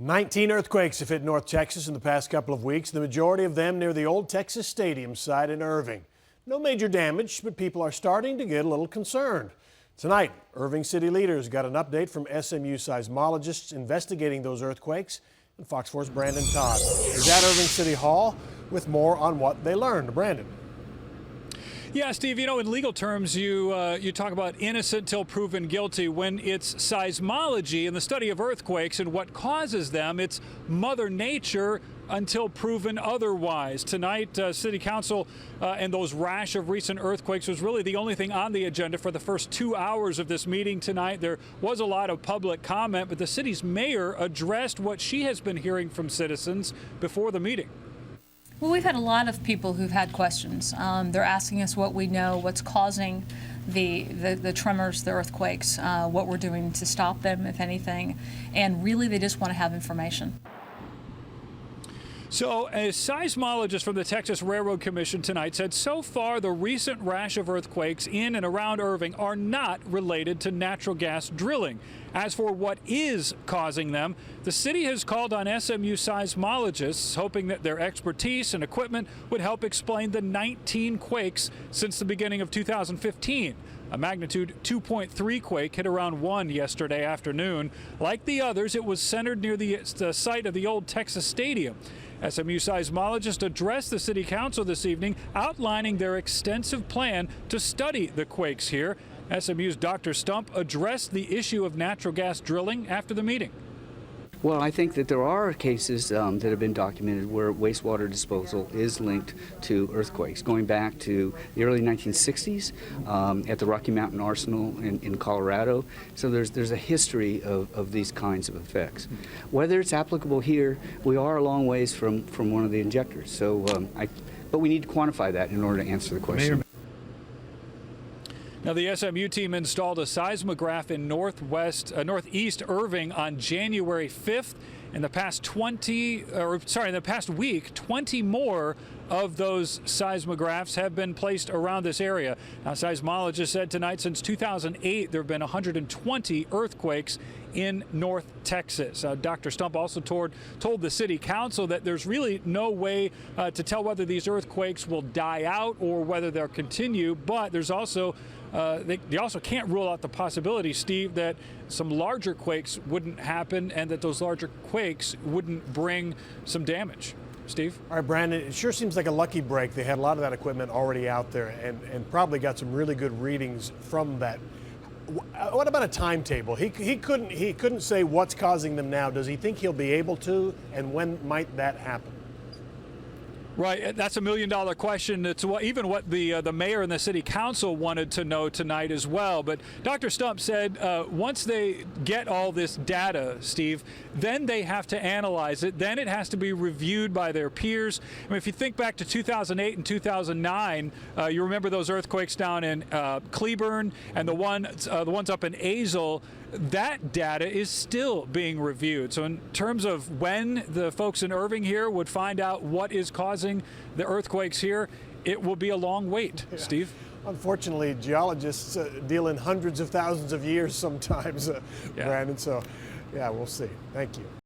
19 earthquakes have hit North Texas in the past couple of weeks, the majority of them near the old Texas Stadium site in Irving. No major damage, but people are starting to get a little concerned. Tonight, Irving city leaders got an update from SMU seismologists investigating those earthquakes, and Fox 4's Brandon Todd is at Irving City Hall with more on what they learned. Brandon. Yeah, Steve, in legal terms, you talk about innocent till proven guilty. When it's seismology and the study of earthquakes and what causes them, it's Mother Nature until proven otherwise. Tonight, City Council and those rash of recent earthquakes was really the only thing on the agenda for the first 2 hours of this meeting tonight. There was a lot of public comment, but the city's mayor addressed what she has been hearing from citizens before the meeting. Well, we've had a lot of people who've had questions. They're asking us what we know, what's causing the tremors, the earthquakes, what we're doing to stop them, if anything. And really, they just want to have information. So a seismologist from the Texas Railroad Commission tonight said so far the recent rash of earthquakes in and around Irving are not related to natural gas drilling. As for what is causing them, the city has called on SMU seismologists, hoping that their expertise and equipment would help explain the 19 quakes since the beginning of 2015. A magnitude 2.3 quake hit around 1 yesterday afternoon. Like the others, it was centered near the site of the old Texas Stadium. SMU seismologists addressed the City Council this evening, outlining their extensive plan to study the quakes here. SMU's Dr. Stump addressed the issue of natural gas drilling after the meeting. Well, I think that there are cases that have been documented where wastewater disposal is linked to earthquakes, going back to the early 1960s at the Rocky Mountain Arsenal in Colorado. So there's a history of these kinds of effects. Whether it's applicable here, we are a long ways from one of the injectors. So, but we need to quantify that in order to answer the question. Now, the SMU team installed a seismograph in northeast Irving on January 5th. In the past week, 20 more of those seismographs have been placed around this area. Now, seismologists said tonight since 2008 there have been 120 earthquakes in North Texas. Dr. Stump also told the City Council that there's really no way to tell whether these earthquakes will die out or whether they'll continue, but there's also they also can't rule out the possibility, Steve, that some larger quakes wouldn't happen and that those larger quakes wouldn't bring some damage. Steve? All right, Brandon, it sure seems like a lucky break. They had a lot of that equipment already out there and probably got some really good readings from that. What about a timetable? He couldn't say what's causing them now. Does he think he'll be able to, and when might that happen? Right, that's $1 million question. It's even what the mayor and the city council wanted to know tonight as well. But Dr. Stump said once they get all this data, Steve, then they have to analyze it. Then it has to be reviewed by their peers. I mean, if you think back to 2008 and 2009, you remember those earthquakes down in Cleburne and the ones up in Azle. That data is still being reviewed. So in terms of when the folks in Irving here would find out what is causing the earthquakes here, it will be a long wait. Yeah. Steve? Unfortunately, geologists deal in hundreds of thousands of years sometimes, Brandon. So, yeah, we'll see. Thank you.